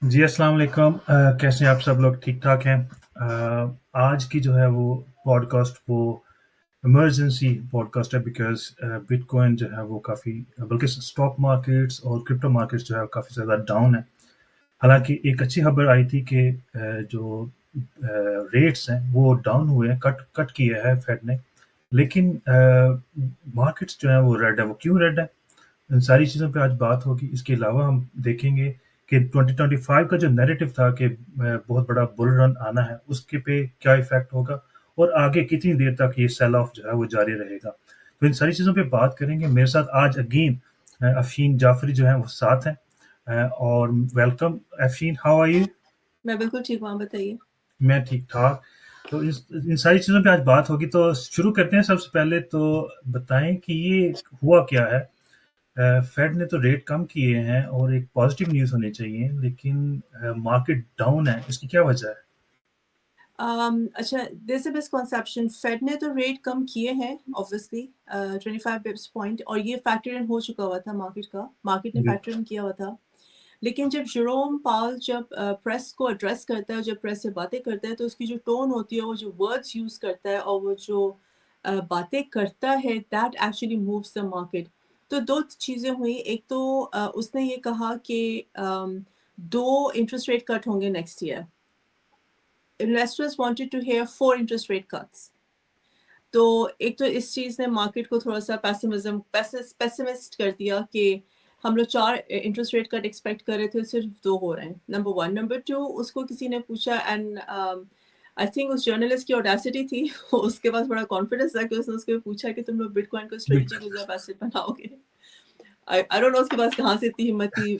جی السلام علیکم کیسے ہیں آپ سب لوگ ٹھیک ٹھاک ہیں آج کی جو ہے وہ پوڈ کاسٹ وہ ایمرجنسی پوڈ کاسٹ ہے بیکاز بٹ کوائن جو ہے وہ کافی بلکہ اسٹاک مارکیٹس اور کرپٹو مارکیٹس جو ہے کافی زیادہ ڈاؤن ہے. حالانکہ ایک اچھی خبر آئی تھی کہ جو ریٹس ہیں وہ ڈاؤن ہوئے ہیں, کٹ کیا ہے فیڈ نے, لیکن مارکیٹس جو ہیں وہ ریڈ ہے. وہ کیوں ریڈ ہے؟ ان ساری چیزوں پہ آج بات ہوگی. اس کے علاوہ ہم دیکھیں گے کہ 2025 کا جو نیریٹو تھا کہ بہت بڑا بل رن آنا ہے, اس کے پہ کیا ایفیکٹ ہوگا اور آگے کتنی دیر تک یہ سیل آف جو ہے وہ جاری رہے گا. تو ان ساری چیزوں پہ بات کریں گے. میرے ساتھ آج اگین افشین جعفری جو ہیں وہ ساتھ ہیں. اور welcome Afsheen, how are you? میں بالکل ٹھیک ہوں, آپ بتائیے. میں ٹھیک ٹھاک. تو ان ساری چیزوں پہ آج بات ہوگی. تو شروع کرتے ہیں. سب سے پہلے تو بتائیں کہ یہ ہوا کیا ہے. فیڈ نے تو ریٹ کم کیے ہیں اور ایک پازیٹیو نیوز ہونی چاہیے, لیکن مارکیٹ ڈاؤن ہے. اس کی کیا وجہ ہے؟ اچھا, دس اے مسکنسیپشن. فیڈ نے تو ریٹ کم کیے ہیں obviously 25 بیس پوائنٹ, اور یہ فیکٹر ان ہو چکا ہوا تھا مارکیٹ نے جی فیکٹر ان کیا ہوا تھا. لیکن جب جیروم پاول جب پریس کو ایڈریس کرتا ہے, جب پریس سے باتیں کرتا ہے, تو اس کی جو ٹون ہوتی ہے, وہ جو ورڈز یوز کرتا ہے اور وہ جو باتیں کرتا ہے, that actually moves the market. تو دو چیزیں ہوئیں. ایک تو اس نے یہ کہا کہ 2 انٹرسٹ ریٹ کٹ ہوں گے next year. Investors wanted to hear 4 interest rate cuts. تو ایک تو اس چیز نے مارکیٹ کو تھوڑا سا پیسمسٹ کر دیا کہ ہم لوگ 4 انٹرسٹ ریٹ کٹ ایکسپیکٹ کر رہے تھے, صرف 2 ہو رہے ہیں. نمبر 1. نمبر 2, اس کو کسی نے پوچھا, اینڈ آئی تھنک اس جرنلسٹ کی اوڈیسٹی تھی, اس کے پاس بڑا کانفیڈنس تھا کہ اس نے اس کو پوچھا کہ تم لوگ بٹ کوائن کو اسٹریٹجک ریزرو ایسٹ بناؤ گے. I don't know اس کے پاس کہاں سے اتنی ہمت تھی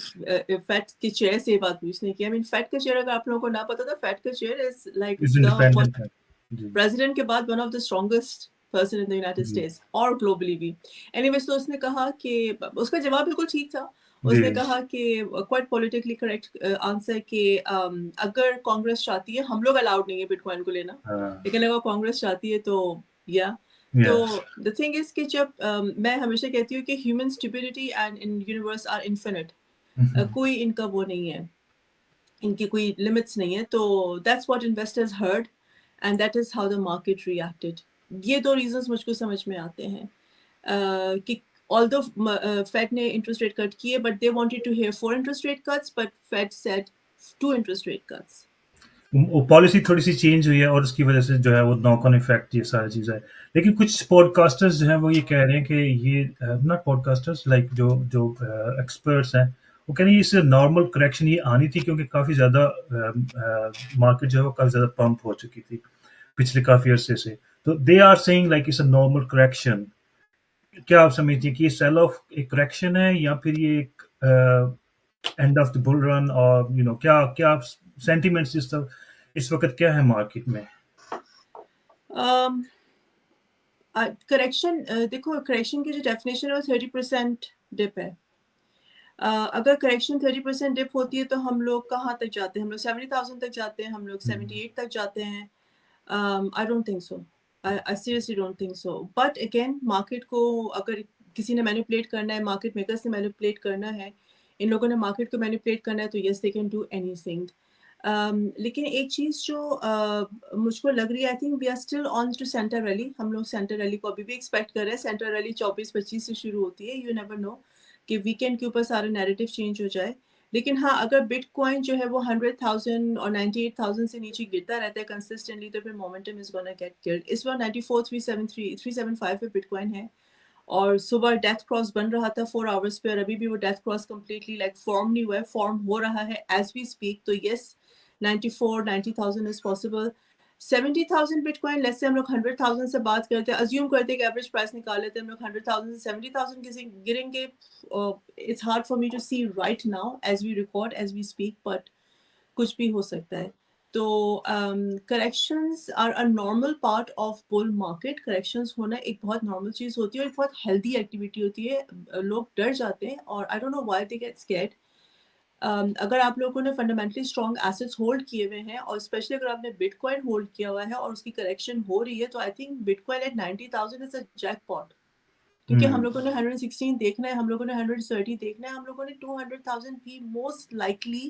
فیڈ کے چیئر سے یہ بات پوچھنے کی. فیڈ کا چیئر اگر آپ لوگوں کو نہ پتا تھا, فیڈ کا چیئر از لائک انڈیپینڈنٹ ہے. جی پریزیڈنٹ کے بعد one of the strongest person in the United جی اسٹیٹس اور گلوبلی بھی. اینی ویز, تو اس نے کہا کہ اس کا جواب بالکل ٹھیک تھا. اس جی نے کہا کہ کوائٹ پولیٹیکلی کریکٹ آنسر کہ اگر کانگریس چاہتی ہے, ہم لوگ الاؤڈ نہیں ہے بٹ کوائن کو لینا, ہاں لیکن اگر کانگریس چاہتی ہے تو یا. تو دا تھنگ از کہ جب میں ہمیشہ کہتی ہوں کہ human stability and in universe are infinite. کوئی ان کا وہ نہیں ہے, ان کی کوئی لمٹس نہیں ہے. تو that's what investors heard and that is how the market reacted. یہ 2 ریزنس مجھ کو سمجھ میں آتے ہیں کہ although فیڈ نے انٹرسٹ ریٹ کٹ کیے, but they wanted to hear 4 interest rate cuts, but Fed said 2 interest rate cuts. Policy تھوڑی سی چینج ہوئی ہے اور اس کی وجہ سے جو ہے وہ ناک آن افیکٹ یہ ساری چیز ہے. لیکن کچھ پوڈ کاسٹرز جو ہیں وہ یہ کہہ رہے ہیں کہ یہ ناٹ پوڈ کاسٹرز لائک جو ایکسپرٹس ہیں, وہ کہہ رہے ہیں اس سے نارمل کریکشن یہ آنی تھی, کیونکہ کافی زیادہ مارکیٹ جو ہے وہ کافی زیادہ پمپ ہو چکی تھی پچھلے کافی عرصے سے. تو they are seeing like it's a normal correction. کیا آپ سمجھتی ہیں کہ یہ سیل آف ایک کریکشن ہے یا پھر یہ ایک اینڈ آف دا بل رن, اور کیا سینٹیمنٹس اس وقت کیا ہے مارکیٹ میں؟ کریکشن دیکھو, کریکشن کی جو ڈیفینیشن ہے وہ 30% ڈپ ہے. اگر کریکشن 30% ڈپ ہوتی ہے تو ہم لوگ کہاں تک جاتے ہیں؟ ہم لوگ 70,000 تک جاتے ہیں, ہم لوگ 78 تک جاتے ہیں. I don't think so. I seriously don't think so. But again, market کو اگر کسی نے مینیپولیٹ کرنا ہے, مارکیٹ میکرز نے مینیپولیٹ کرنا ہے, ان لوگوں نے مارکیٹ کو مینیپولیٹ کرنا ہے, تو yes they can do anything. لیکن ایک چیز جو مجھ کو لگ رہی ہے, I think we are still on to centre rally. ہم لوگ سینٹر ریلی کو ابھی بھی ایکسپیکٹ کر رہے ہیں. سینٹر ریلی 24-25 سے شروع ہوتی ہے. یو نیور نو کہ ویکینڈ کے اوپر سارا نیریٹو چینج ہو جائے. لیکن ہاں, اگر بٹ کوائن جو ہے وہ 100,000 اور 98,000 سے نیچے گرتا رہتا ہے کنسسٹنٹلی, تو پھر مومنٹم از گونا گیٹ کلڈ. اس بار 94,375 پہ بٹ کوائن ہے, اور صبح ڈیتھ کراس بن رہا تھا 4 آورس پہ, اور ابھی بھی وہ death cross completely like form نہیں ہوا ہے, فارم ہو رہا ہے ایز وی اسپیک. تو yes 90,000 is possible. 70,000 bitcoin, let's say ہم لوگ 100,000 سے بات کرتے ہیں, ازیوم کرتے ہیں کہ ایوریج پرائس نکال لیتے ہیں, ہم لوگ 100,000 سے 70,000 گریں گے. It's hard for me to see right now as we record, as we speak, but کچھ بھی ہو سکتا ہے. تو corrections are a normal part of bull market. Corrections ہونا ایک بہت نارمل چیز ہوتی ہے, اور ایک بہت ہیلدی ایکٹیویٹی ہوتی ہے. لوگ ڈر جاتے ہیں, اور I don't know why they get scared. اگر آپ لوگوں نے فنڈامنٹلی اسٹرانگ ایسٹس ہولڈ کیے ہوئے ہیں, اور اسپیشلی اگر آپ نے بٹ کوائن ہولڈ کیا ہوا ہے اور اس کی کریکشن ہو رہی ہے, تو I think bitcoin at 90,000 is a jackpot. کیونکہ ہم لوگوں نے 116 دیکھنا ہے, ہم لوگوں نے 130 دیکھنا ہے, ہم لوگوں نے 200,000 بھی most likely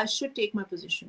I should take my position.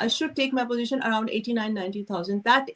I should take my position around 89-90,000. That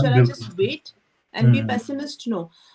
shall I just wait? and be pessimist. No,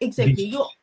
Exactly, you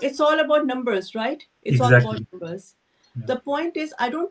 It's all about numbers, right? It's all about numbers. The point is, I don't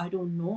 I don't know.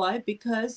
Why? Because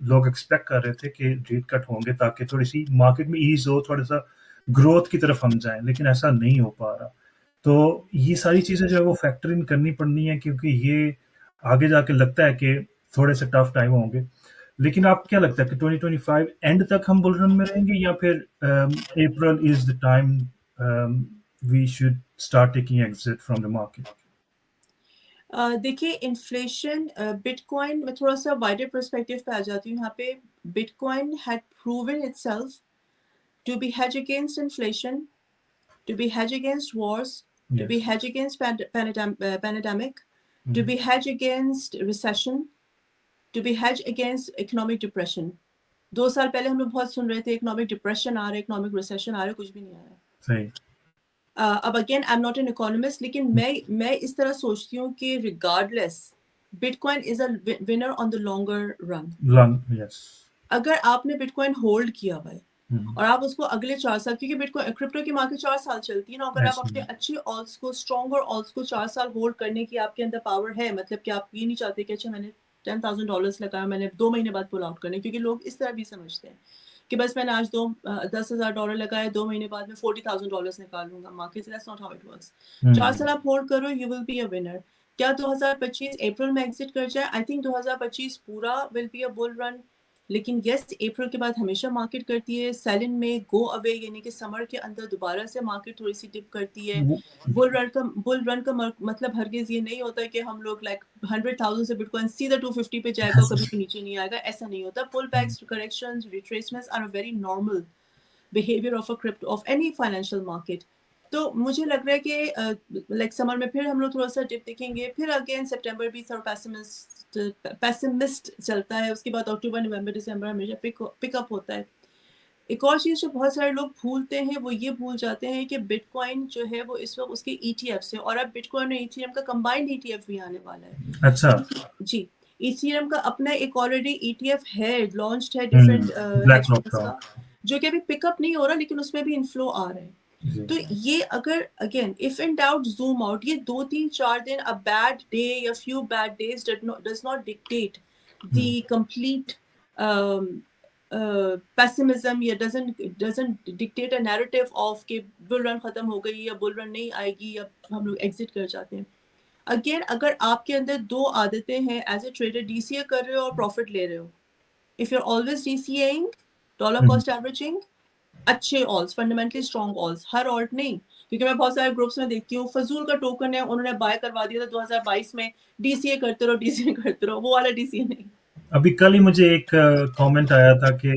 لوگ expect کر رہے تھے کہ rate cut ہوں گے تاکہ تھوڑی سی market میں ایز ہو, تھوڑا سا گروتھ کی طرف ہم جائیں, لیکن ایسا نہیں ہو پا رہا. تو یہ ساری چیزیں جو ہے وہ فیکٹر ان کرنی پڑنی ہے, کیونکہ یہ آگے جا کے لگتا ہے کہ تھوڑے سے ٹف ٹائم ہوں گے. لیکن آپ کیا لگتا ہے کہ 2025 اینڈ تک ہم بل رن میں رہیں گے, یا پھر April is the time we should start taking exit from the market? دیکھیے انفلیشن بٹ کوائن میں تھوڑا سا وائڈر پرسپیکٹو پہ آ جاتی ہوں. یہاں پہ bitcoin had proven itself to be hedge against inflation, to be hedge against wars, to be hedge against pandemic, to be hedge against recession, to be hedge against economic depression. 2 سال پہلے ہم لوگ بہت سن رہے تھے economic depression آ رہا ہے, economic recession آ رہا ہے, کچھ بھی نہیں آ رہا ہے. صحیح. اب again I am not an economist, لیکن میں اس طرح سوچتی ہوں کہ regardless but coin is a winner on the longer run. اگر آپ نے بٹ کوائن ہولڈ کیا ہوا ہے اور آپ اس کو اگلے 4 سال, کیونکہ بٹ کوائن کرپٹو کی مارکیٹ 4 سال چلتی ہے نا, اگر آپ اپنے اچھے آلس کو, اسٹرانگر آلس کو 4 سال ہولڈ کرنے کی آپ کے اندر پاور ہے, مطلب کہ آپ یہ نہیں چاہتے کہ اچھا میں نے $10,000 لگایا, میں نے 2 مہینے بعد پل آؤٹ کرنے, کیونکہ لوگ اس طرح بھی سمجھتے ہیں کہ بس میں نے آج $10,000 لگائے, 2 مہینے بعد میں $40,000 نکال لوں گا. Market that's not how it works. 4 سال آپ ہولڈ کرو, you will be a winner. کیا 2025 اپریل میں ایگزٹ کر جائے؟ آئی تھنک 2025 پورا ول بی اے بل رن. لیکن یس اپریل کے بعد ہمیشہ مارکیٹ کرتی ہے سیل ان میں گو اوے, یعنی کہ سمر کے اندر دوبارہ سے مارکیٹ تھوڑی سی ڈپ کرتی ہے. بل رن کا مطلب ہرگز یہ نہیں ہوتا کہ ہم لوگ لائک 100,000 سے بٹ کوائن سیدھا 250 پہ جائے گا, کبھی بھی نیچے نہیں آئے گا, ایسا نہیں ہوتا. Pullbacks, corrections, retracements are a very normal behavior of a crypto of any financial market. تو مجھے لگ رہا ہے کہ لائک سمر میں پھر ہم لوگ تھوڑا سا ڈپ دیکھیں گے, پھر اگین سپٹمبر بھی تھوڑا پیسمسٹ چلتا ہے, اس کے بعد اکتوبر, نومبر, دسمبر ہمیشہ پک اپ ہوتا ہے. ایک اور چیز جو بہت سارے لوگ بھولتے ہیں وہ یہ بھول جاتے ہیں کہ بٹ کوائن جو ہے وہ اس وقت اس کے ای ٹی ایف سے, اور اب بٹ کوائن اور ایتھیریم کا کمبائنڈ ای ٹی ایف بھی آنے والا ہے. اچھا جی, ایتھیریم کا اپنا ایک آلریڈی ای ٹی ایف ہے, لانچڈ ہے ڈفرینٹ ہیج فنڈز کا, جو کہ ابھی پک اپ نہیں ہو رہا, لیکن اس میں بھی انفلو آ رہے ہیں. تو یہ اگر again if in doubt zoom out, یہ 2-3-4 دن a bad day یا few bad days does not dictate the complete pessimism, یا doesn't dictate a narrative of کہ بل رن ختم ہو گئی یا بل رن نہیں آئے گی یا ہم لوگ ایگزٹ کر جاتے ہیں. اگین اگر آپ کے اندر 2 عادتیں ہیں as a trader, D C A کر رہے ہو اور پروفٹ لے رہے ہو, if you're always DCAing, dollar cost averaging, اچھے آلس, فنڈامنٹلی اسٹرانگ آلس, ہر آلٹ نہیں, کیونکہ میں بہت سارے گروپس میں دیکھتی ہوں فضول کا ٹوکن ہے, انہوں نے بائی کروا دیا تھا 2022 میں, ڈی سی اے کرتے رہو, ڈی سی اے کرتے رہو, وہ والا ڈی سی اے نہیں. ابھی کل ہی مجھے ایک کامنٹ آیا تھا کہ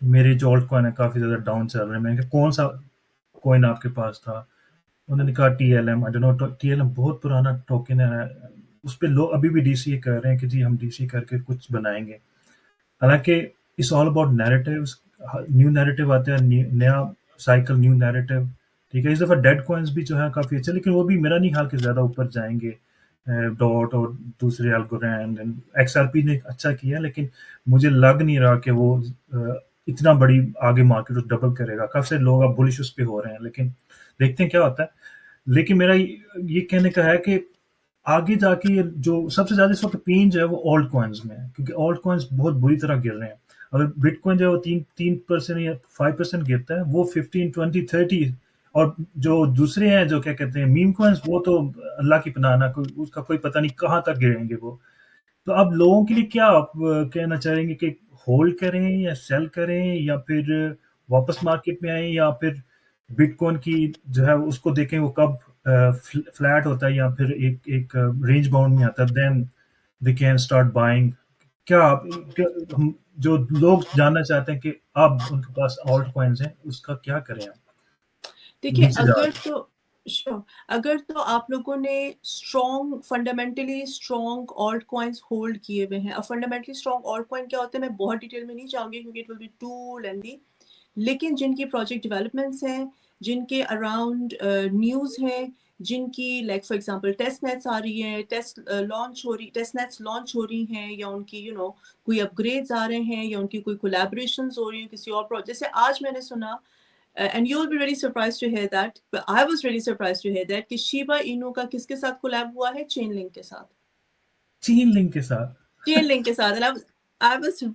میرے جو آلٹ کوائن ہے کافی زیادہ ڈاؤن چل رہے ہیں. میں نے کہا کون سا کوائن آپ کے پاس تھا؟ انہوں نے کہا T L M. I don't know, T L M بہت پرانا ٹوکن ہے, اس پہ لوگ ابھی بھی ڈی سی اے کر رہے ہیں کہ جی ہم ڈی سی اے کر کے کچھ بنائیں گے. حالانکہ it's all about narratives, new narrative آتے ہیں, نیا سائیکل, نیو نیریٹیو. ٹھیک ہے, اس دفعہ ڈیڈ کوائنس بھی جو ہے کافی اچھے, لیکن وہ بھی میرا نہیں خیال کہ زیادہ اوپر جائیں گے. ڈاٹ اور دوسرے الگورینڈ, ایکس آر پی نے اچھا کیا, لیکن مجھے لگ نہیں رہا کہ وہ اتنا بڑی آگے مارکیٹ ڈبل کرے گا. کافی سارے لوگ اب بلش اس پہ ہو رہے ہیں, لیکن دیکھتے ہیں کیا ہوتا ہے. لیکن میرا یہ کہنے کا ہے کہ آگے جا کے جو سب سے زیادہ اس وقت پین جو ہے وہ آلٹ کوائنس میں ہے, کیونکہ آلٹ کوائنس بہت بری طرح گر رہے ہیں. اگر بٹ کوائن جو ہے وہ 3% یا 5% گرتا ہے, وہ 15, 20, 30, اور جو دوسرے ہیں جو کیا کہتے ہیں میم کوائنس, وہ تو اللہ کی پناہ نہ, اس کا کوئی پتہ نہیں کہاں تک گریں گے وہ. تو اب لوگوں کے لیے کیا آپ کہنا چاہیں گے کہ ہولڈ کریں یا سیل کریں, یا پھر واپس مارکیٹ میں آئیں, یا پھر بٹ کوائن کی جو ہے اس کو دیکھیں وہ کب فلیٹ ہوتا ہے یا پھر ایک رینج باؤنڈ میں آتا ہے, دین دے کین اسٹارٹ بائنگ. کیا آپ جو لوگ جاننا چاہتے ہیں کہ اب ان کے پاس آلٹ کوائنز ہیں, اس کا کیا کریں آپ؟ دیکھیے اگر تو آپ لوگوں نے strong, fundamentally strong alt coins hold کیے ہوئے ہیں. اب فنڈامنٹلی اسٹرانگ آلٹ کوائن کیا ہوتا ہے میں بہت ڈیٹیل میں نہیں جاؤں گی کیونکہ it will be too lengthy, لیکن جن کی پروجیکٹ ڈیولپمنٹس ہیں, جن کے اراؤنڈ نیوز ہیں, جن کی like for example test testnets رہی ہیں, ٹیسٹ نیٹس لانچ ہو رہی ہیں, یا ان کی کوئی اپ گریڈز آ رہے ہیں, یا ان کی کوئی کولیبریشنز ہو رہی ہیں کسی اور پروجیکٹ. جیسے آج میں نے سنا, and you will be really surprised to hear that, but I was really surprised to hear that کہ شیبا اینو کا کس کے ساتھ کولیب ہوا ہے, چین لنک کے ساتھ. چین لنک کے ساتھ. چین لنک کے ساتھ. I was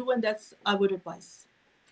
do and that's I would advise.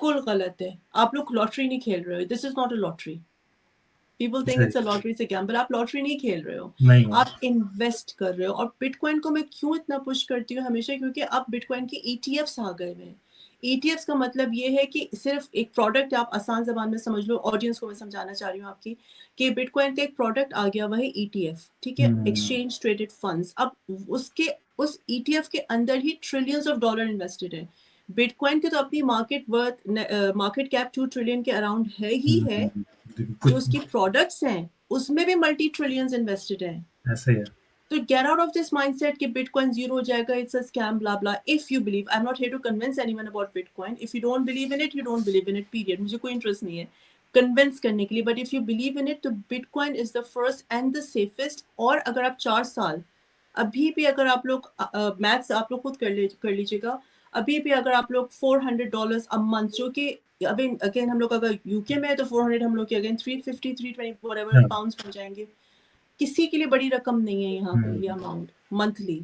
بالکل غلط ہے. آپ لوگ لاٹری نہیں کھیل رہے ہو. This is not a lottery. People think it's a lottery سے گیمبل. آپ لاٹری نہیں کھیل رہے ہو, نہیں ہے. آپ انویسٹ کر رہے ہو. اور بٹ کوائن کو میں کیوں اتنا پش کرتی ہوں ہمیشہ, کیونکہ اب بٹ کوائن کے ETFs آ گئے ہیں. ETFs کا مطلب یہ ہے کہ صرف ایک پروڈکٹ, آپ آسان زبان میں سمجھ لو, آڈینس کو میں سمجھانا چاہ رہی ہوں آپ کی, کہ بٹ کوائن کا ایک پروڈکٹ آ گیا, وہ ہے ETF, ٹھیک ہے, ایکسچینج ٹریڈڈ فنڈز. اب اس ETF کے اندر ہی ٹریلینز آف ڈالر انویسٹڈ ہے. بٹ کوائن کے تو اپنی مارکیٹ کیپ 2 ٹریلین کے اراؤنڈ ہے ہی ہے. جو اس کی پروڈکٹس ہیں اس میں بھی ملٹی ٹریلینز انویسٹڈ ہیں. ایسے ہی ہے. تو get out of this mindset کہ بٹ کوائن زیرو ہو جائے گا, it's a scam, blah blah. If you believe, I'm not here to convince anyone about bitcoin. If you don't believe in it, you don't believe in it, period. مجھے کوئی interest نہیں ہے convince کرنے کے لیے, but if you believe in it تو bitcoin is the first and the safest. اور اگر آپ 4 سال ابھی بھی, اگر آپ لوگ میتھس آپ لوگ خود کر لیجیے گا, ابھی بھی اگر آپ لوگ $400 a month, جو کہ اگین ہم لوگ اگر UK میں ہے تو 400 ہم لوگ کے اگین 350 320 whatever پاؤنڈس بن جائیں گے. کسی کے لیے بڑی رقم نہیں ہے یہاں پہ یہ اماؤنٹ منتھلی.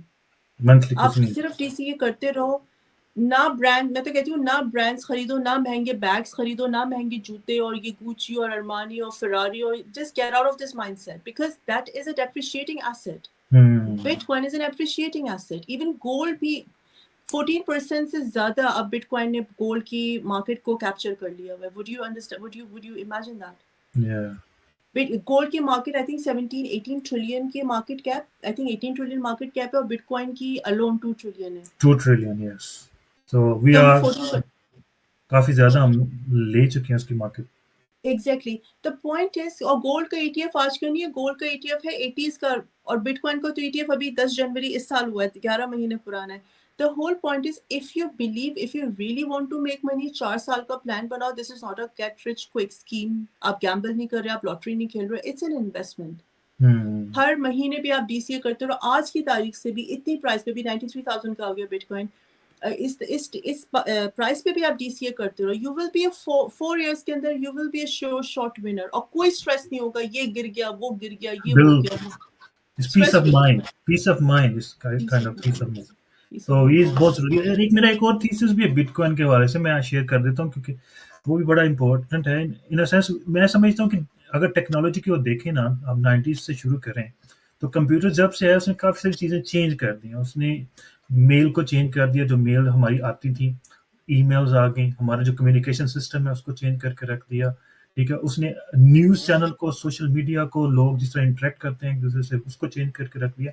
منتھلی آپ کچھ نہیں. صرف DCA کرتے رہو. نہ برانڈ, میں تو کہتی ہوں نہ برانڈس خریدو, نہ مہنگے بیگس خریدو, نہ مہنگے جوتے اور یہ گوچی اور ارمانی اور فراری, اور just get out of this mindset, because that is a depreciating asset. Bitcoin is an appreciating asset. Even gold بھی 14% سے زیادہ اب بٹ کوائن نے گولڈ کی مارکیٹ کو کیپچر کر لیا ہوا ہے. would you understand, would you imagine that? Gold کی مارکیٹ آئی تھنک 17-18 ٹریلین کی market cap, I think 18 trillion market cap ہے, اور بٹ کوائن کی الون 2 ٹریلین ہے. 2 ٹریلین, یس. سو وی تو ہم آر 14. کافی زیادہ ہم لے چکے ہیں اس کی مارکیٹ. ایگزیکٹلی دا پوائنٹ از. اور گولڈ کا ETF آج کل نہیں ہے, گولڈ کا ETF ہے 80s کا, اور بٹ کوائن کا تو ETF ابھی 10 جنوری اس سال ہوا ہے, 11 مہینے پرانا ہے. The whole point is, if you believe, if you really want to make money, 4 سال کا پلان بناؤ. This is not a get rich quick scheme. آپ گیمبل نہیں کر رہے, آپ لاٹری نہیں کھیل رہے, it's an investment. ہر مہینے بھی آپ DCA کرتے رہو. آج کی تاریخ سے بھی اتنی پرائس پہ بھی 93,000 کا ہو گیا بٹ کوائن, اس پرائس پہ بھی آپ DCA کرتے رہو. یو ول بی 4 ایئرس کے اندر you will be a sure shot winner, اور کوئی اسٹریس نہیں ہوگا یہ گر گیا وہ گر گیا یہ ہو گیا. Peace of mind, peace of mind, اس kind of peace of mind. تو یہ بہت ضروری ہے. ایک میرا ایک اور تھیسس بھی ہے بٹ کوائن کے حوالے سے, میں شیئر کر دیتا ہوں کیونکہ وہ بھی بڑا امپورٹنٹ ہے. ان اے سینس میں سمجھتا ہوں کہ اگر ٹیکنالوجی کو دیکھیں نا, ہم 90s سے شروع کریں تو کمپیوٹر جب سے ہے اس نے کافی ساری چیزیں چینج کر دی ہیں. اس نے میل کو چینج کر دیا, جو میل ہماری آتی تھی, ای میلز آ گئیں, ہمارا جو کمیونیکیشن سسٹم ہے اس کو چینج کر کے رکھ دیا. ٹھیک ہے, اس نے نیوز چینل کو, سوشل میڈیا کو, لوگ جس طرح انٹریکٹ کرتے ہیں ایک دوسرے سے, اس کو چینج کر کے رکھ دیا.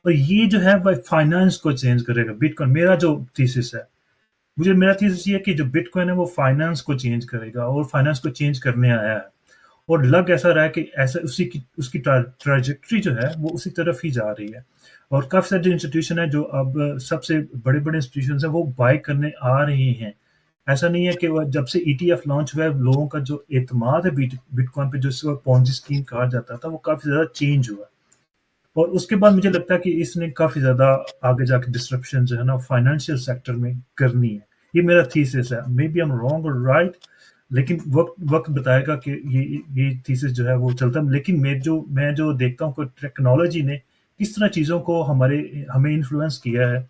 اور یہ جو ہے فائنانس کو چینج کرے گا بٹ کوائن. میرا جو تھیسس ہے, میرا تھیسس یہ ہے کہ جو بٹ کوائن ہے وہ فائنانس کو چینج کرے گا, اور فائنانس کو چینج کرنے آیا ہے. اور لگ ایسا رہا ہے کہ ایسا اس کی ٹریجیکٹری جو ہے وہ اسی طرف ہی جا رہی ہے. اور کافی سارے جو انسٹیٹیوشن ہیں, جو اب سب سے بڑے بڑے انسٹیٹیوشنز ہیں, وہ بائی کرنے آ رہے ہیں. ایسا نہیں ہے کہ جب سے ETF لانچ ہوا ہے, لوگوں کا جو اعتماد ہے بٹ کوائن پہ, جو اس کو پونزی اسکیم کہا جاتا تھا, وہ کافی زیادہ چینج ہوا. اور اس کے بعد مجھے لگتا ہے کہ اس نے کافی زیادہ آگے جا کے ڈسرپشن جو ہے نا فائنینشیل سیکٹر میں کرنی ہے. یہ میرا تھیسس ہے. مے بی ایم رانگ اور رائٹ, لیکن وقت بتائے گا کہ یہ تھیسس جو ہے وہ چلتا ہے. لیکن میں جو دیکھتا ہوں کہ ٹیکنالوجی نے کس طرح چیزوں کو ہمیں انفلوئنس کیا ہے,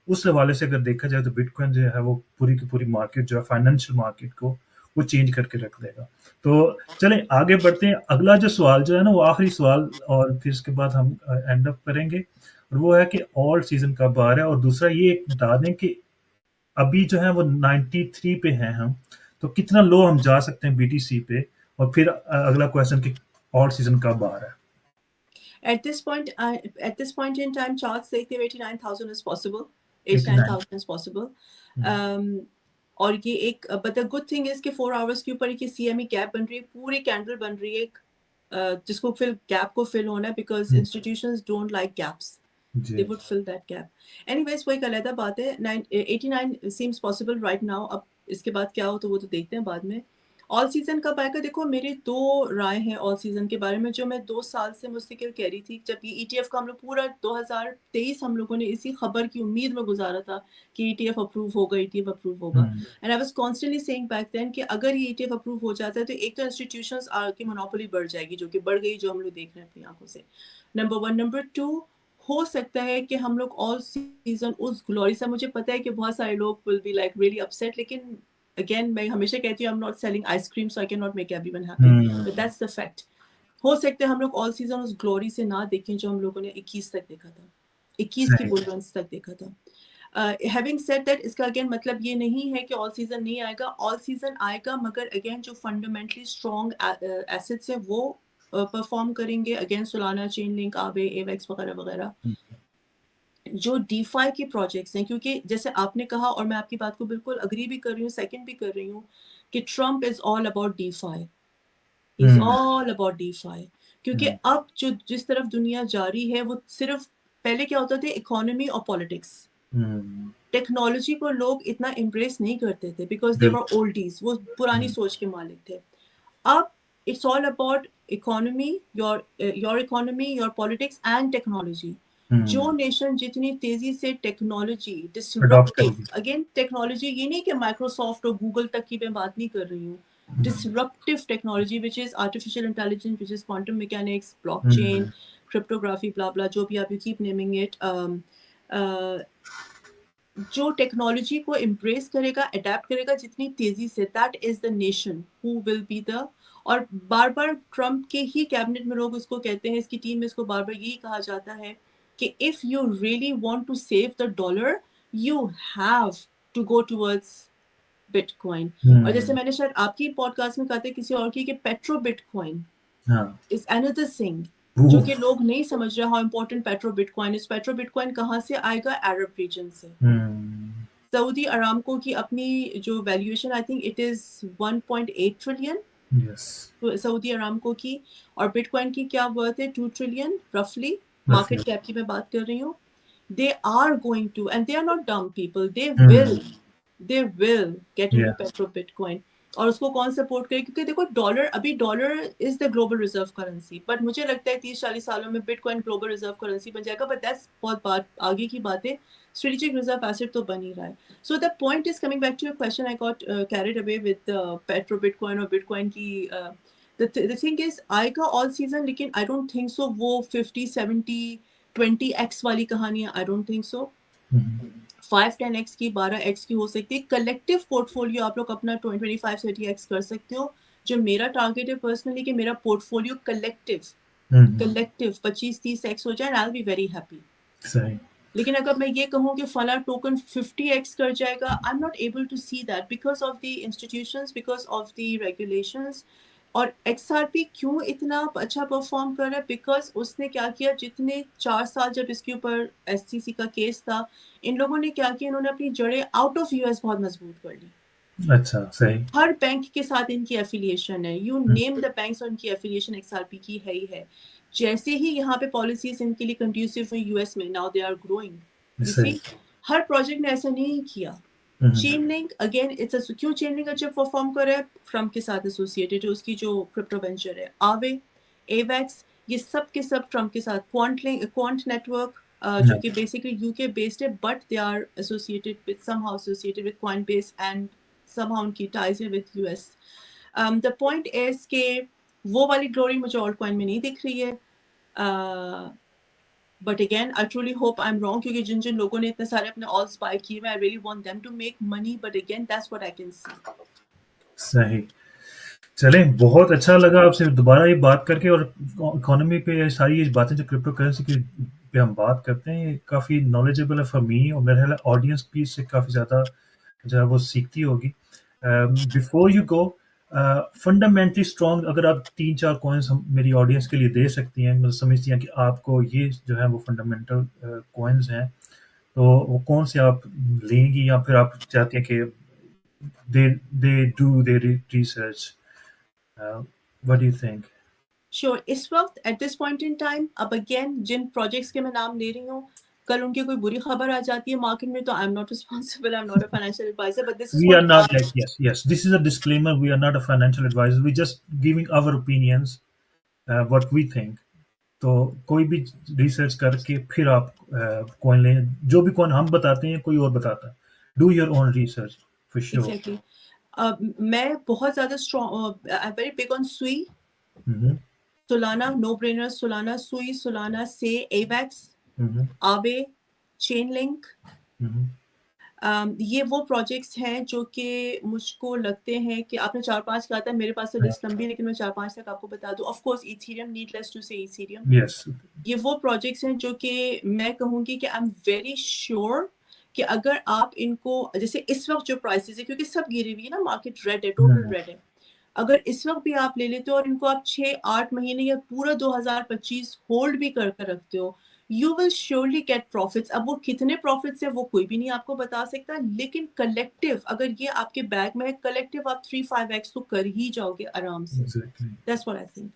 اس حوالے سے اگر دیکھا جائے تو بٹ کوائن جو ہے وہ پوری کی پوری مارکیٹ جو ہے فائنینشیل مارکیٹ کو وہ چینج کر کے رکھ دے گا. تو چلیں آگے بڑھتے ہیں. اگلا جو سوال جو ہے نا, وہ آخری سوال, اور پھر اس کے بعد ہم اینڈ اپ کریں گے, اور وہ ہے کہ آل سیزن کب آ رہا ہے. اور دوسرا یہ بتا دیں کہ ابھی جو ہے وہ 93 پہ ہیں ہم, تو کتنا لو ہم جا سکتے ہیں BTC پہ, اور پھر اگلا کویشچن کہ آل سیزن کب آ رہا ہے. At this point in time, charts say 89,000 is possible. 89,000 is possible. اور یہ ایک but the good thing is کہ 4 hours کے اوپر ایک CME گیپ بن رہی ہے, پوری کینڈل بن رہی ہے, جس کو پھر گیپ کو فل ہونا ہے, because institutions don't like gaps. They would fill that gap. Anyways, وہ ایک علیحدہ بات ہے. 89 seems possible right now. اب اس کے بعد کیا ہو تو وہ تو دیکھتے ہیں بعد میں. آل سیزن کب آئے گا؟ دیکھو میری 2 رائے ہیں آل سیزن کے بارے میں, جو میں 2 سال سے مستقل کہہ رہی تھی. جب یہ ETF کا ہم لوگ پورا 2023 ہم لوگوں نے اسی خبر کی امید میں گزارا تھا کہ ETF اپروو ہوگا, ETF اپروو ہوگا. And I was constantly seeing back then کہ اگر یہ ETF اپروو ہو جاتا ہے تو ایک تو انسٹیٹیوشنز کی مونوپولی بڑھ جائے گی, جو کہ بڑھ گئی, جو ہم لوگ دیکھ رہے ہیں اپنی آنکھوں سے. نمبر 1. نمبر 2, ہو سکتا ہے کہ ہم لوگ آل سیزن اس گلوری سے, مجھے پتا ہے کہ بہت سارے لوگ will be like really upset, لیکن again میں ہمیشہ کہتی ہوں I'm not selling ice cream so I cannot make everyone happy, but that's the fact. ہو سکتا ہے ہم لوگ آل سیزن اس گلوری سے نہ دیکھیں جو ہم لوگوں نے 21 تک دیکھا تھا, 21 کی بل رنس تک دیکھا تھا. ہیونگ سیڈ دیٹ, اس کا اگین مطلب یہ نہیں ہے کہ آل سیزن نہیں آئے گا, آل سیزن آئے گا, مگر اگین جو فنڈامنٹلی اسٹرانگ ایسٹس ہیں وہ پرفارم کریں گے. اگین سولانا, چین لنک, آوے, ایویکس وغیرہ وغیرہ. جو ڈی فائی کے پروجیکٹس ہیں, کیونکہ جیسے آپ نے کہا اور میں آپ کی بات کو بالکل اگری بھی کر رہی ہوں, سیکنڈ بھی کر رہی ہوں, کہ Trump is all about DeFi, is all about DeFi. کیونکہ اب جو جس طرف دنیا جاری ہے وہ صرف, پہلے کیا ہوتا تھا, اکانومی اور پالیٹکس. ٹیکنالوجی کو لوگ اتنا امبریس نہیں کرتے تھے بیکاز دے ور اولڈیز, وہ پرانی سوچ کے مالک تھے. اب it's all about economy, your economy, your politics and technology. جو نیشن جتنی تیزی سے ٹیکنالوجی ڈسرپٹیو, اگین ٹیکنالوجی یہ نہیں کہ مائکروسافٹ اور گوگل تک کی میں بات نہیں کر رہی ہوں, disruptive technology which is artificial intelligence, which is quantum mechanics, blockchain, cryptography, blah blah, جو بھی آپ یو کیپ نیمنگ اٹ. جو ٹیکنالوجی کو امبریس کرے گا, اڈیپٹ کرے گا جتنی تیزی سے, دیٹ از دا نیشن ہو ول بی دا. اور بار بار ٹرمپ کے ہی کیبنٹ میں لوگ اس کو کہتے ہیں, اس کی ٹیم میں اس کو بار بار یہی کہا جاتا ہے کہ if you really want to save the dollar, you have to go towards Bitcoin. اور جیسے میں نے شاید آپ کی پوڈ کاسٹ میں کہا تھا کسی اور کی, کہ petro but coin is another thing جو کہ لوگ نہیں سمجھ رہے how important petro but coin is. Petro but coin کہاں سے آئے گا؟ عرب ریجن سے. سعودی ارامکو کی اپنی جو valuation I think it is 1.8 trillion Saudi Aramco کی, اور بٹ کوائن کی کیا ورتھ ہے؟ 2 ٹریلین رفلی. مارکیٹ کیپ کی میں بات کر رہی ہوں. They are going to, and they are not dumb people, they will get into petro bitcoin. اور اس کو کون سپورٹ کرے؟ کیونکہ دیکھو ڈالر, ابھی dollar is the global reserve currency, but مجھے لگتا ہے 30-40 سالوں میں bitcoin global reserve currency بن جائے گا, بٹ دیٹس بہت بات آگے کی بات ہے. اسٹریٹجک ریزرو ایسٹ تو بن ہی رہا ہے. So the point is coming back to your question, I got carried away with petro bitcoin اور بٹ کوائن کی. the thing is آئے گا آل سیزن, لیکن آئی ڈونٹ تھنک سو وہ 50-70-20x والی کہانیاں, I don't think so. 5-10x کی, 12x کی ہو سکتی ہے. کلیکٹیو پورٹ فولیو آپ لوگ اپنا 25-30x کر سکتے ہو. جو میرا ٹارگیٹ ہے پرسنلی کہ میرا پورٹ فولیو کلیکٹیو 25-30x ہو جائے, I'll be very happy. لیکن اگر میں یہ کہوں کہ فلاں ٹوکن 50x کر جائے گا, I'm not able to see that because of the institutions, because of the regulations. اور ایکس آر پی کیوں اتنا اچھا پرفارم کر رہا ہے؟ بیکاز اس نے کیا کیا, جتنے 4 سال جب اس کے اوپر ایس سی سی کا کیس تھا, ان لوگوں نے کیا کیا, انہوں نے اپنی جڑیں آؤٹ آف یو ایس بہت مضبوط کر لی. اچھا, صحیح. ہر بینک کے ساتھ ان کی ایفیلیشن ہے, یو نیم دا بینکس, اور ان کی ایفیلیشن ایکس آر پی کی ہے ہی ہے. جیسے ہی یہاں پہ پالیسیز ان کے لیے کنڈیوسیو ہوئی یو ایس میں, now they are growing. You see ہر پروجیکٹ نے ایسا نہیں کیا. چین لنک اگین اٹس کیوں چین لنک اچھا پرفارم کر رہا ہے؟ ٹرمپ کے ساتھ ایسوسیٹڈ جو اس کی جو کرپٹو وینچر ہے. آوے, ایویکس, یہ سب کے سب ٹرمپ کے ساتھ. کوانٹ نیٹ ورک جو کہ بیسکلی یو کے بیسڈ ہے, but they are associated with somehow associated with Coinbase, and somehow ان کی ٹائز ہے with U S. The point is کہ وہ والی گلوری مجھے آلٹ کوائن میں نہیں دکھ رہی ہے. But again, I truly hope I'm wrong, کیونکہ جن لوگوں نے اتنے سارے اپنے alts buy کیے ہوئے, I really want them to make money, but again, that's what I can see. صحیح. چلیں, بہت اچھا لگا آپ سے دوبارہ یہ بات کر کے, اور اکانومی پہ ساری یہ باتیں جو کرپٹو کرنسی کی پہ ہم بات کرتے ہیں, یہ کافی نالجیبل ہے فار می, اور میرے خیال ہے آڈینس بھی اس سے کافی زیادہ جو ہے وہ سیکھتی ہوگی. Before you go, fundamentally strong اگر آپ 3-4 کوائنس میری آڈینس کے لیے دے سکتی ہیں, مطلب سمجھتی ہیں کہ آپ کو یہ جو ہے وہ فنڈامنٹل کوائنس ہیں, تو وہ کون سے آپ لیں گی, یا پھر آپ چاہتے ہیں کہ they do their research? What do you think? Sure. اس وقت at this point in time, اب again جن پروجیکٹس کے میں نام لے رہی ہوں, کل ان کی کوئی بری خبر آ جاتی ہے مارکیٹ میں, تو I'm not responsible, I'm not a financial advisor, but this is We what are not like, yes, this is a disclaimer, we are not a financial advisor, we just giving our opinions, what we think. تو کوئی بھی research کر کے پھر آپ coin لیں, جو بھی کوائن ہم بتاتے ہیں کوئی اور بتاتا ہے. Do your own research for sure. exactly. میں بہت زیادہ اسٹرانگ, ویری بگ آن سوئی, سولانا, نو برینر, سولانا, سوئی, سولانا سے, ایویکس, آوے, چین لنک, یہ وہ پروجیکٹس ہیں جو کہ مجھ کو لگتے ہیں کہ آپ نے 4-5 کہا تھا, میرے پاس تو لسٹ لمبی ہے لیکن میں 4-5 تک آپ کو بتا دوں. آف کورس ایتھیریم, نیڈلیس ٹو سے ایتھیریم, Yes. یہ وہ پروجیکٹس ہیں جو کہ میں کہوں گی کہ آئی ایم ویری شیور کہ اگر آپ ان کو, جیسے اس وقت جو پرائسز ہے, کیونکہ سب گری ہوئی ہے نا, مارکیٹ ریڈ ہے, ٹوٹل ریڈ ہے, اگر اس وقت بھی آپ لے لیتے ہو اور ان کو آپ 6-8 مہینے یا پورا 2025 ہولڈ بھی کر کر رکھتے ہو, you will surely get profits. اب وہ کتنے پروفٹس ہیں وہ کوئی بھی نہیں آپ کو بتا سکتا, لیکن کلیکٹیو اگر یہ آپ کے بیگ میں ہے, کلیکٹیو آپ 3-5x تو کر ہی جاؤ گے آرام سے. Exactly. That's what I think.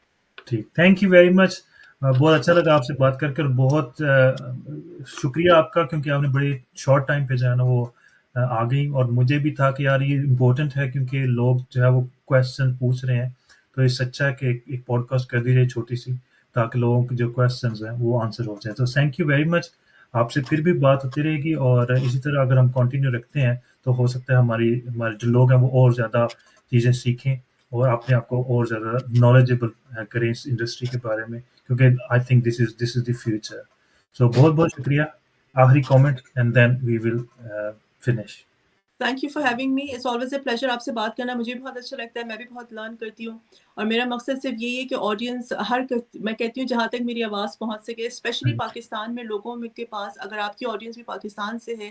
ٹھیک, تھینک یو ویری مچ. بہت اچھا لگا آپ سے بات کر کر, بہت شکریہ آپ کا, کیونکہ آپ نے بڑی شارٹ ٹائم پہ جو ہے نا وہ آ گئی, اور مجھے بھی تھا کہ یار یہ امپورٹنٹ ہے کیونکہ لوگ جو ہے وہ کویشچن پوچھ رہے ہیں, تو اس سے اچھا ہے کہ ایک پوڈ کاسٹ کر دی جائے چھوٹی سی, تاکہ لوگوں کے جو کویشچنز ہیں وہ آنسر ہو جائے. تو تھینک یو ویری مچ. آپ سے پھر بھی بات ہوتی رہے گی, اور اسی طرح اگر ہم کنٹینیو رکھتے ہیں تو ہو سکتا ہے ہمارے جو لوگ ہیں وہ اور زیادہ چیزیں سیکھیں اور اپنے آپ کو اور زیادہ نالجیبل کریں اس انڈسٹری کے بارے میں, کیونکہ I think this is the future. سو بہت بہت شکریہ. آخری comment and then we will finish. Thank you for having me. It's always a pleasure آپ سے بات کرنا, مجھے بھی بہت اچھا لگتا ہے, میں بھی بہت لرن کرتی ہوں, اور میرا مقصد صرف یہی ہے کہ آڈینس میں کہتی ہوں جہاں تک میری آواز پہنچ سکے, اسپیشلی پاکستان میں لوگوں کے پاس, اگر آپ کی آڈینس بھی پاکستان سے ہے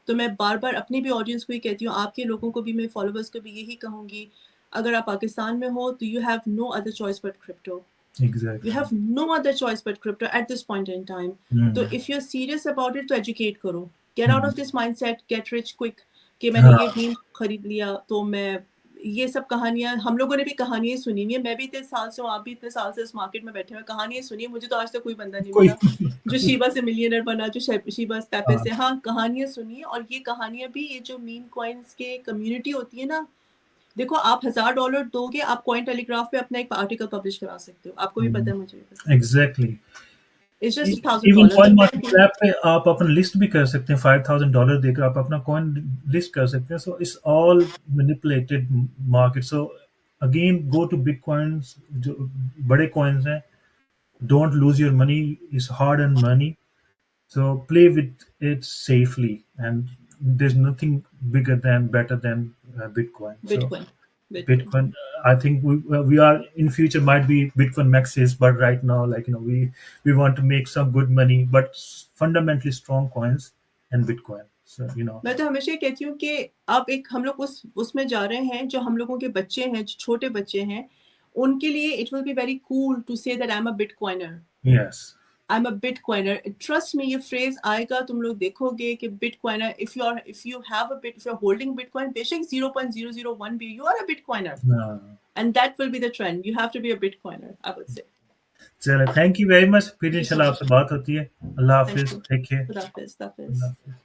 تو میں بار بار اپنی بھی آڈینس کو ہی کہتی ہوں, آپ کے لوگوں کو بھی, میرے فالوورس کو بھی یہی کہوں گی, اگر آپ پاکستان میں ہو تو you have no other choice but crypto. You have no other choice but crypto at this point in time. So if you're serious about it, تو educate کرو. Get out of this mindset, get rich quick. کہ میں نے یہ میم خرید لیا تو میں, یہ سب کہانیاں ہم لوگوں نے بھی کہانیاں سنی ہوئی ہیں, میں بھی اتنے سال سے ہوں, آپ بھی اتنے سال سے اس مارکیٹ میں بیٹھے ہوئے, کہانیاں سنی ہیں, مجھے تو آج تک کوئی بندہ نہیں ملا جو شیبا سے ملینئر بنا, جو شیبا پیپے سے. ہاں کہانیاں سنی ہیں, اور یہ کہانیاں بھی, یہ جو میم کوائنس کے کمیونٹی ہوتی ہے نا, دیکھو آپ $1000 دو گے, آپ کوائن ٹیلی گراف پہ اپنا ایک آرٹیکل پبلش کرا سکتے ہو, آپ کو بھی پتہ ہے, مجھے بھی پتہ ہے. Exactly. It's just even $1000. Coin market cap پہ آپ اپنا لسٹ بھی کر سکتے ہیں, $5000 دے کر آپ اپنا کوائن لسٹ کر سکتے ہیں. So it's all manipulated market. So again go to big coins, جو بڑے کوائنس ہیں, don't lose your money, it's hard earned money. So play with it safely, and there is nothing bigger than better than Bitcoin. So Bitcoin, I think we are in future might be Bitcoin maxes, but right now, like, you know, we want to make some good money, but fundamentally strong coins and Bitcoin. So, you know, میں تو ہمیشہ یہ کہتی ہوں کہ آپ ایک, ہم لوگ اس میں جا رہے ہیں, جو ہم لوگوں کے بچے ہیں, جو چھوٹے بچے ہیں, ان کے لیے it will be very cool to say that I'm a Bitcoiner. yes, I'm a Bitcoiner. Trust me, یہ phrase آئے گا, تم لوگ دیکھو گے کہ Bitcoiner, if you're holding Bitcoin, بے شک 0.001 بھی, you are a Bitcoiner. And that will be the trend. You have to be a Bitcoiner, I would say. چلے, thank you very much. پھر انشاءاللہ آپ سے بات ہوتی ہے. اللہ حافظ. Take care. خدا حافظ. اللہ حافظ.